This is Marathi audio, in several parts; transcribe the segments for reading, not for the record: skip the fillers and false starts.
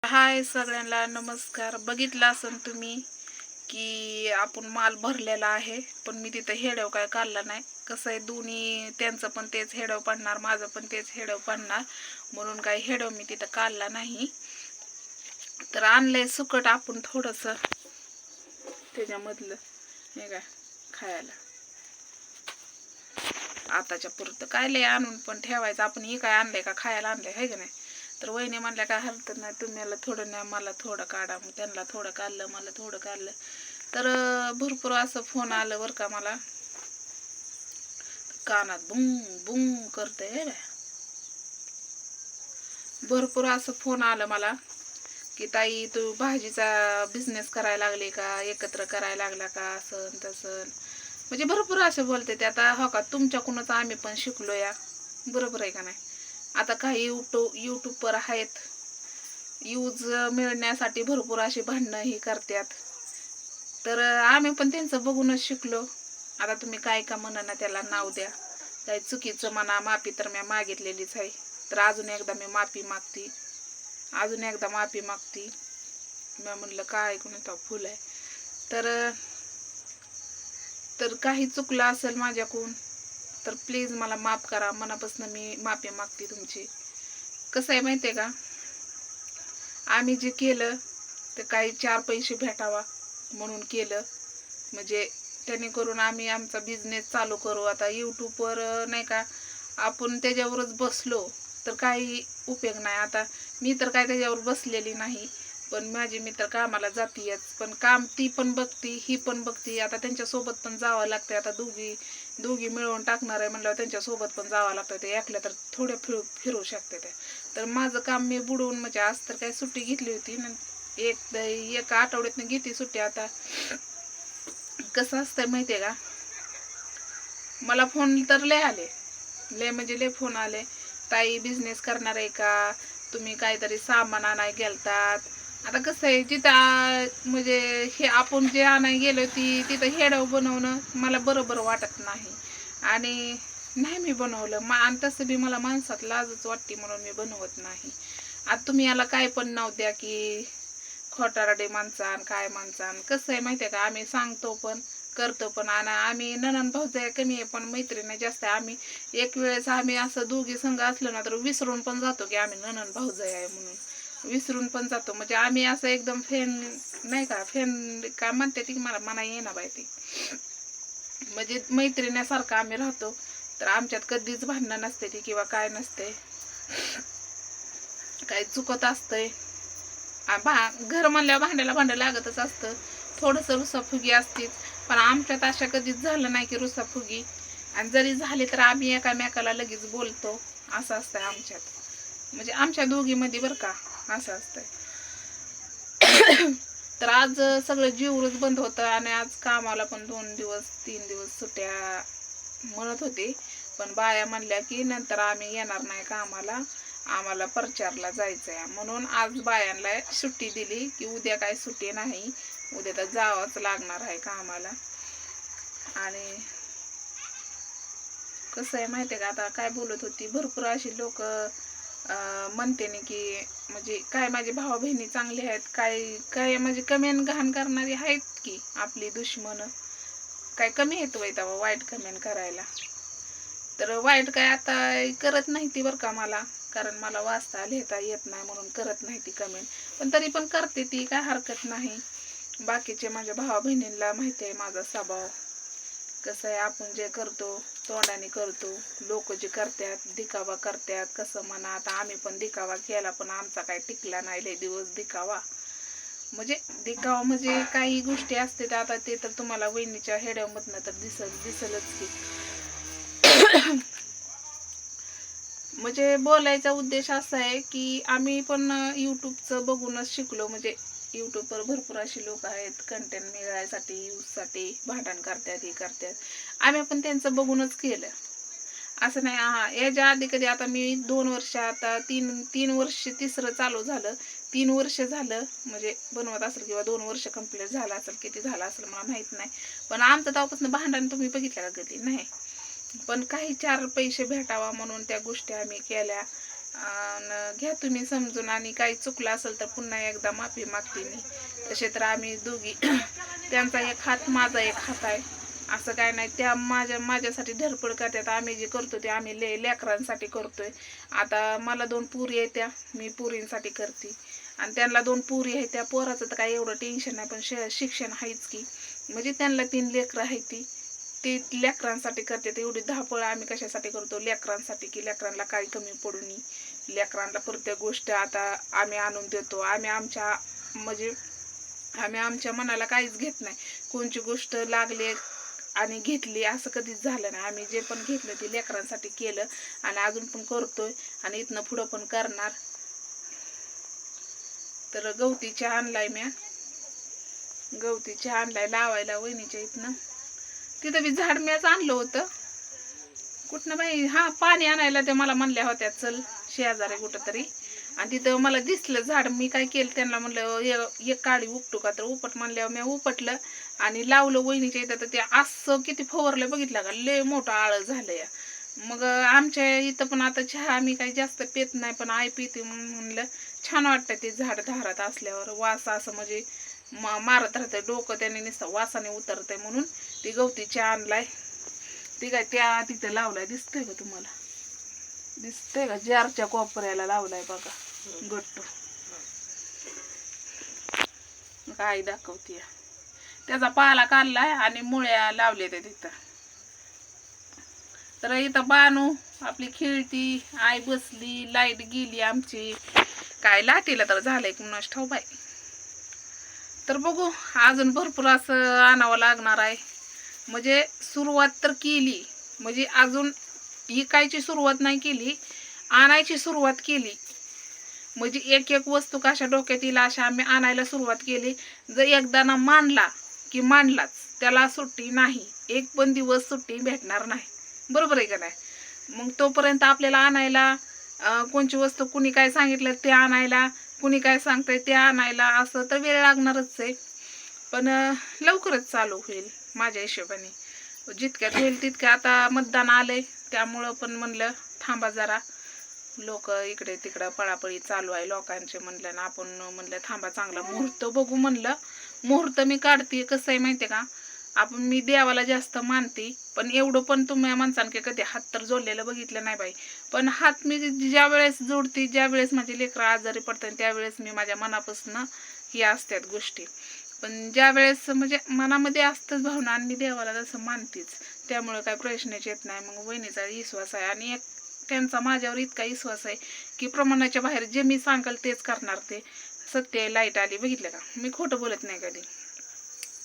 हाय सगळ्यांना नमस्कार. बघितलं असन तुम्ही की आपण माल भरलेला आहे, पण मी तिथं हेडव काय काढला नाही. कसं आहे, दोन्ही त्यांचं पण तेच हेडव पडणार, माझं पण तेच हेडव पडणार, म्हणून काही हेडव मी तिथं काढला नाही. तर आणलंय सुकट आपण थोडंसं त्याच्यामधलं, हे काय खायला आताच्या पुरतं. काय लय आणून पण ठेवायचं आपण, हे काय आणलंय का खायला आणलंय, आहे का नाही. तर वहिनी म्हणल्या काय हरकत नाही, तुम्हाला थोडं न्या मला थोडं काढा. मग त्यांना थोडं काढलं, मला थोडं काढलं. तर भरपूर असं फोन आलं बरं का मला, कानात बुंग बुंग करतंय. भरपूर असं फोन आलं मला की ताई तू भाजीचा बिझनेस करायला लागले का, एकत्र करायला लागला का, असं तसं. म्हणजे भरपूर असे बोलते ते. आता हो का, तुमच्याकडूनच आम्ही पण शिकलो या, बरोबर आहे का नाही. आता काही यूट्यूबवर आहेत, यूज मिळण्यासाठी भरपूर अशी भांडणं ही करतात. तर आम्ही पण त्यांचं बघूनच शिकलो. आता तुम्ही काय का म्हणा ना, त्याला नाव द्या, काही चुकीचं म्हणा, माफी तर मी मागितलेलीच आहे. तर अजून एकदा मी माफी मागती, अजून एकदा माफी मागती. मी म्हणलं काय कोणी फुल आहे. तर तर काही चुकलं असेल माझ्याकडून तर प्लीज मला माफ करा. मनापासून मी माफी मागते तुमची. कसं आहे माहिती आहे का, आम्ही जे केलं ते काही 4 पैसे भेटावा म्हणून केलं. म्हणजे त्याने करून आम्ही आमचा बिझनेस चालू करू. आता यूट्यूबवर नाही का आपण त्याच्यावरच बसलो तर काही उपयोग नाही. आता मी तर काय त्याच्यावर बसलेली नाही, पण माझी मित्र कामाला जातीयच, पण काम ती पण बघती, ही पण बघती. आता त्यांच्यासोबत पण जावं लागतं. आता दोघी मिळवून टाकणार आहे म्हणल्यावर त्यांच्यासोबत पण जावं लागतं. ते एकल्या तर थोड्या फिरू शकते ते. तर माझं काम मी बुडवून, म्हणजे आज तर काही सुट्टी घेतली होती ना, एक आठवड्यातनं घेते सुट्टी. आता कसं असतंय माहिती आहे का, मला फोन तर लय आले, लय म्हणजे लय फोन आले. ताई बिझनेस करणार आहे का, तुम्ही काहीतरी सामान आणाय गेलतात. आता कसं आहे, जिथं म्हणजे हे आपण जे आणाय गेलो तिथं हेडव बनवणं मला बरोबर वाटत नाही. आणि नाही मी बनवलं आणि तसं बी मला माणसात लाजच वाटते म्हणून मी बनवत नाही. आता तुम्ही याला काय पण नाव द्या की खोटारडे माणसान काय माणसान. कसं आहे माहिती आहे का, आम्ही सांगतो पण करतो पण. आणि आम्ही ननंद भाऊजाई कमी आहे पण मैत्रिणी जास्त आहे. आम्ही एक वेळेस आम्ही असं दोघी संघ असलो ना तर विसरून पण जातो की आम्ही ननंद भाऊजाई आहे म्हणून, विसरून पण जातो. म्हणजे आम्ही असं एकदम फेन नाही का, फेन काय म्हणते ती, मला येईना बाई ती. म्हणजे मैत्रिण्यासारखं आम्ही राहतो. तर आमच्यात कधीच भांडणं नसते ती किंवा काय नसते. काय चुकत असतंय, घर म्हणल्यावर भांड्याला लागतच असतं. थोडंसं रुसाफुगी असतीच, पण आमच्यात अशा कधीच झालं नाही की रुसाफुगी. आणि जरी झाली तर आम्ही एकामेकाला लगेच बोलतो, असं असतंय आमच्यात. म्हणजे आमच्या दोघीमध्ये बरं का असं असतंय. तर आज सगळं जीवच बंद होतं आणि आज कामाला पण 2-3 दिवस सुट्ट्या म्हणत होते. पण बाया म्हणल्या की नंतर आम्ही येणार नाही कामाला, आम्हाला प्रचारला जायचं आहे. म्हणून आज बायांना सुट्टी दिली की उद्या काय सुट्टी नाही, उद्या तर जावंच लागणार आहे कामाला. आणि कसं आहे माहिती आहे का, आता काय बोलत होती, भरपूर अशी लोक म्हणते ना की म्हणजे काय माझे भाऊ बहिणी चांगले आहेत, काय काय म्हणजे कमेंट घाण करणारी आहेत की आपली दुश्मन. काय कमी येतो बाई तेव्हा वाईट कमेंट करायला. तर वाईट काय आता करत नाही ती बरं का मला, कारण मला वाचता लिहिता येत नाही म्हणून करत नाही ती कमेंट. पण तरी पण करते ती, काय हरकत नाही. बाकीचे माझ्या भावा बहिणींना माहिती आहे माझा स्वभाव कसं आहे. आपण जे करतो तोंडाने करतो, लोक जे करतात दिखावा करतात कसं म्हणा. आता आम्ही पण दिखावा केला पण आमचा काय टिकला नाही लय दिवस दिखावा. म्हणजे दिखावा म्हणजे काही गोष्टी असते आता ते तर तुम्हाला वहिनीच्या हेड्यामधनं तर दिसलच की. म्हणजे बोलायचा उद्देश असा आहे की आम्ही पण यूट्यूबचं बघूनच शिकलो. म्हणजे यूट्यूबवर भरपूर अशी लोक आहेत कंटेंट मिळायसाठी यूजसाठी भांडण करतात, हे करतात. आम्ही पण त्यांचं बघूनच केलं, असं नाही. याच्या आधी कधी, आता मी 2 वर्ष, आता तीन वर्ष तिसरं चालू झालं, 3 वर्ष झालं म्हणजे बनवत असेल किंवा 2 वर्ष कंप्लीट झालं असेल, किती झालं असेल मला माहीत नाही. पण आमचं तेव्हापासून भांडण तुम्ही बघितलं का कधी नाही. पण काही 4 पैसे भेटावा म्हणून त्या गोष्टी आम्ही केल्या. घ्या तुम्ही समजून, आणि काही चुकलं असेल तर पुन्हा एकदा माफी मागते मी. तसे तर आम्ही दोघी त्यांचा एक हात माझा एक हात आहे, असं काय नाही. त्या माझ्यासाठी धडपड करतात. आम्ही जे करतो ते आम्ही लेकरांसाठी करतोय. आता मला 2 पुरी आहेत, त्या मी पुरींसाठी करते, आणि त्यांना 2 पुरी आहेत. त्या पोराचं तर काही एवढं टेन्शन नाही, पण शिक्षण आहेच की. म्हणजे त्यांना 3 लेकरं आहेत, ती लेकरांसाठी करते. एवढी धावपळ आम्ही कशासाठी करतो? लेकरांसाठी, की लेकरांना काही कमी पडू नये. लेकरांना प्रत्येक गोष्ट आता आम्ही आणून देतो. आम्ही आमच्या मनाला काहीच घेत नाही. कोणची गोष्ट लागली आणि घेतली असं कधीच झालं नाही. आम्ही जे पण घेतलं ते लेकरांसाठी केलं, आणि अजून पण करतोय, आणि इथनं पुढं पण करणार. तर गवती चहा आणलाय म्या, गवती चहा आणलाय लावायला वहिनीच्या इथनं. तिथं बी झाड म्याच आणलं होतं. कुठनं बाई, हा पाणी आणायला ते मला म्हणल्या होत्या चल शेजारी कुठं तरी, आणि तिथं मला दिसलं झाड. मी काय केलं, त्यांना म्हणलं एक काडी उपटू का, तर उपट म्हणल्यावर मी उपटलं आणि लावलं वहिनीच्या इथं. तर ते असं किती फवारलं बघितलं का, लय मोठं आळं झालं या. मग आमच्या इथं पण आता चहा आम्ही काही जास्त पेत नाही, पण आई पिते म्हणलं छान वाटतं ते झाड धारात असल्यावर. वास असं म्हणजे मारत राहतं डोकं, त्याने नुसतं वासाने उतरतंय, म्हणून ती गवती चहा आणलाय. ती काय त्या तिथं लावलाय, दिसतोय का तुम्हाला? दिसतंय का? जारच्या कोपऱ्याला लावलाय बघा गट्टू. काय दाखवते, त्याचा पाला काढलाय आणि मुळ्या लावल्या त्या तिथं. तर इथं बानू आपली खेळती, आई बसली, लाईट गेली आमची. काय लाटीला तर झालंय कुणास ठाऊक बाई. तर बघू, अजून भरपूर असं आणावं लागणार आहे. म्हणजे सुरुवात तर केली, म्हणजे अजून विकायची सुरुवात नाही केली, आणायची सुरुवात केली. म्हणजे एक एक वस्तू कशा डोक्यात येईल अशा आम्ही आणायला सुरुवात केली. जर एकदा ना मांडला की मांडलाच, त्याला सुट्टी नाही. एक पण दिवस सुट्टी भेटणार नाही, बरोबर आहे का नाही? मग तोपर्यंत आपल्याला आणायला कोणची वस्तू कुणी काय सांगितलं ते आणायला, कुणी काय सांगतंय ते आणायला, असं तर वेळ लागणारच आहे. पण लवकरच चालू होईल माझ्या हिशोबाने. जितक्यात होईल तितक्या. आता मतदान आलंय त्यामुळं पण म्हणलं थांबा जरा, लोक इकडे तिकडं पळापळी चालू आहे लोकांचे, म्हणलं ना आपण म्हणलं थांबा, चांगला मुहूर्त बघू म्हणलं. मुहूर्त मी काढते. कसं आहे माहिती आहे का, मी देवाला जास्त मानते, पण एवढं पण तुम्ही माणसांके कधी हात तर जोडलेलं बघितलं नाही बाई. पण हात मी ज्या वेळेस जोडते, ज्या वेळेस माझे लेकरं आजारी पडतात, त्यावेळेस मी माझ्या मनापासून ही असतात गोष्टी. पण ज्या वेळेस म्हणजे मनामध्ये असतंच भावना, आणि मी देवाला तसं मानतेच, त्यामुळं काय प्रश्नच येत नाही. मग वहिनीचा विश्वास आहे, आणि एक त्यांचा माझ्यावर इतका विश्वास आहे की प्रमाणाच्या बाहेर जे मी सांगाल तेच करणार ते. सत्य लाईट आली, बघितलं का, मी खोटं बोलत नाही कधी.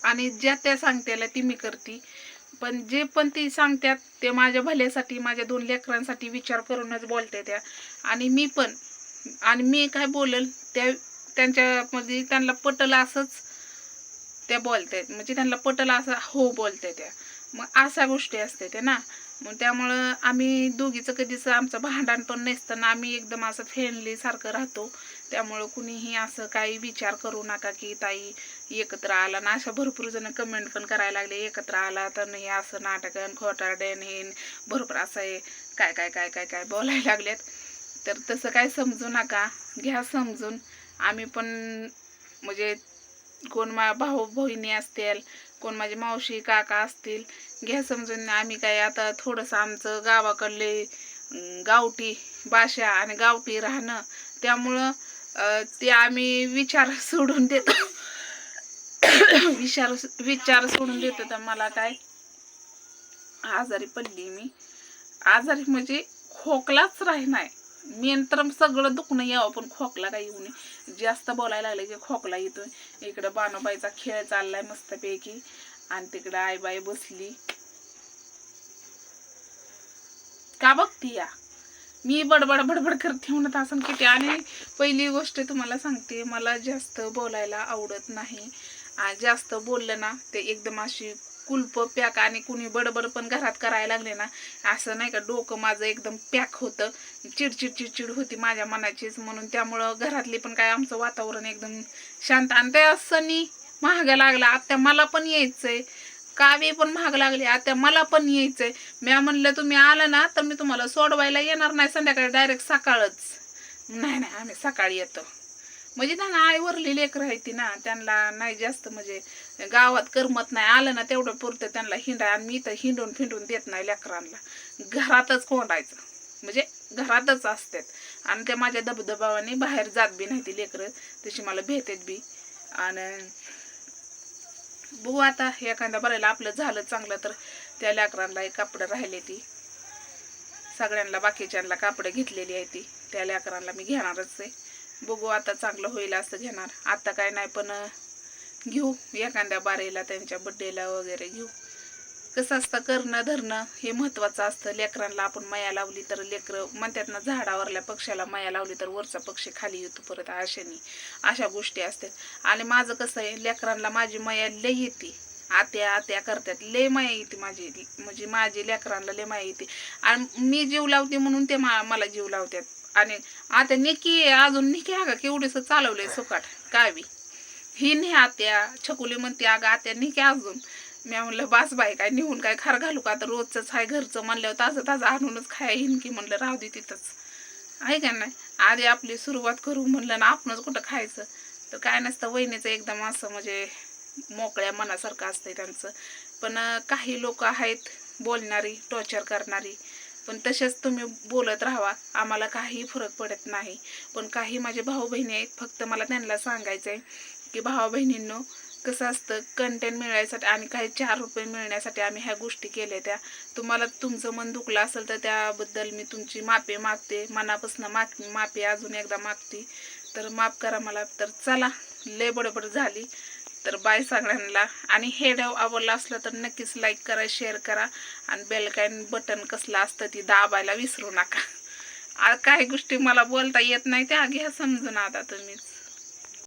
आणि ज्या त्या सांगतेला ती मी करते. पण जे पण ती सांगतात ते माझ्या भल्यासाठी, माझ्या 2 लेकरांसाठी विचार करूनच बोलते त्या. आणि मी पण, आणि मी काय बोलेल त्यांच्यामध्ये त्यांना पटलं असंच त्या बोलतात. म्हणजे त्यांना पटलं असं हो बोलते त्या. मग अशा गोष्टी असते त्या ना. मग त्यामुळं आम्ही दोघीचं कधीच आमचं भांडण पण नसतं ना, आम्ही एकदम असं फ्रेंडली सारखं राहतो. त्यामुळं कुणीही असं काही विचार करू नका की ताई एकत्र आला ना. अशा भरपूर जण कमेंट पण करायला लागले, एकत्र आला तर नाही असं नाटकन खोटारडेन हे भरपूर असं आहे, काय काय काय काय काय बोलायला लागलेत. तर तसं काय समजू नका, घ्या समजून. आम्ही पण म्हणजे कोण भाऊ बहिणी असतील, कोण माझी मावशी काका असतील, घ्या समजून. आम्ही काय आता थोडंसं आमचं गावाकडले गावठी भाषा आणि गावठी राहणं, त्यामुळं ते आम्ही विचार सोडून देतो. विचार सोडून देतो. तर मला काय आजारी पडली, मी आजारी म्हणजे खोकलाच राहणार. मेन तर सगळं दुखणं यावं, पण खोकला काही येऊ नये. जास्त बोलायला लागले की खोकला येतोय. इकडं बानोबाईचा खेळ चाललाय मस्तपैकी, आणि तिकडं आईबाई बसली. का बघती या, मी बडबड बडबड करते म्हणत असं किती. आणि पहिली गोष्ट तुम्हाला सांगते, मला जास्त बोलायला आवडत नाही. जास्त बोललं ना ते एकदम अशी कुल्प पॅक, आणि कुणी बडबड पण घरात करायला लागले ना, असं नाही का डोकं माझं एकदम पॅक होतं, चिडचिड चिडचिड होती माझ्या मनाचीच. म्हणून त्यामुळं घरातले पण काय आमचं वातावरण एकदम शांत. आणि त्या सणी महाग लागला, आत्या मला पण यायचंय, कावे पण महाग लागले, आत्या मला पण यायचंय. मी म्हणलं तुम्ही आला ना तर मी तुम्हाला सोडवायला येणार नाही संध्याकाळी, डायरेक्ट सकाळच नाही नाही, आम्ही सकाळी येतो. म्हणजे त्यांना आईवरली लेकरं आहे ती ना, त्यांना नाही जास्त म्हणजे गावात करमत नाही. आलं ना तेवढं पुरतं त्यांना हिंडा, आणि मी तर हिंडून फिंडून देत नाही लेकरांना. घरातच कोंडायचं, म्हणजे घरातच असतात. आणि त्या माझ्या दबदबावाने बाहेर जात बी नाही ती लेकरं, तशी मला भेटत बी. आणि बघू आता एखाद्या बरायला आपलं झालं चांगलं तर त्या लेकरांना एक कापडं राहिले ती. सगळ्यांना बाकीच्यांना कापडं घेतलेली आहे ती, त्या लेकरांना मी घेणारच आहे. बघू आता चांगलं होईल असं घेणार. आता काय नाही, पण घेऊ एखाद्या बारेला, त्यांच्या बड्डेला वगैरे घेऊ. कसं असतं, करणं धरणं हे महत्त्वाचं असतं. लेकरांना आपण माया लावली तर, लेकरं म्हणतात ना, झाडावरल्या पक्ष्याला माया लावली तर वरचा पक्षी खाली येतो परत, अशा गोष्टी असतात. आणि माझं कसं आहे, लेकरांना माझी माया लई येते. आत्या आत्या करतात, लय माया येते माझी, म्हणजे माझी लेकरांना लय माया येते. आणि मी जीव लावते म्हणून ते मला जीव लावतात. आणि आता निकी अजून निकी अगं केवढीसं चालवलंय सुकाट काय बी, ही नाही आत्या छकुली म्हणते अगं आत्या निकी अजून. मी म्हणलं बास बाई, काय निघून काय खार घालू का, आता रोजचंच आहे घरचं म्हणल्यावर ताजं ताजं आणूनच खाया येईन की, म्हणलं राहू दे तिथंच, आहे का नाही. आधी आपली सुरुवात करू म्हणलं ना, आपणच कुठं खायचं. तर काय नसतं, वहिनीचं एकदम असं म्हणजे मोकळ्या मनासारखं असतंय त्यांचं. पण काही लोक आहेत बोलणारी, टॉर्चर करणारी, पण तसेच तुम्ही बोलत राहावा, आम्हाला काही फरक पडत नाही. पण काही माझे भाऊ बहिणी आहेत, फक्त मला त्यांना सांगायचं आहे की भावा बहिणींनो, कसं असतं, कंटेंट मिळायसाठी आणि काही 4 रुपये मिळण्यासाठी आम्ही ह्या गोष्टी केल्या. त्या तुम्हाला तुमचं मन दुखलं असेल तर त्याबद्दल मी तुमची माफी मागते, मनापासून माफी अजून एकदा मागते. तर माफ करा मला. तर चला, लय बडबड झाली, तर बाय सगळ्यांना. आणि हे डाव आवडला असलं तर नक्कीच लाईक करा, शेअर करा, आणि बेलकाईन बटन कसलं असतं ती दाबायला विसरू नका. काही गोष्टी मला बोलता येत नाही त्या घ्या समजून आता तुम्हीच.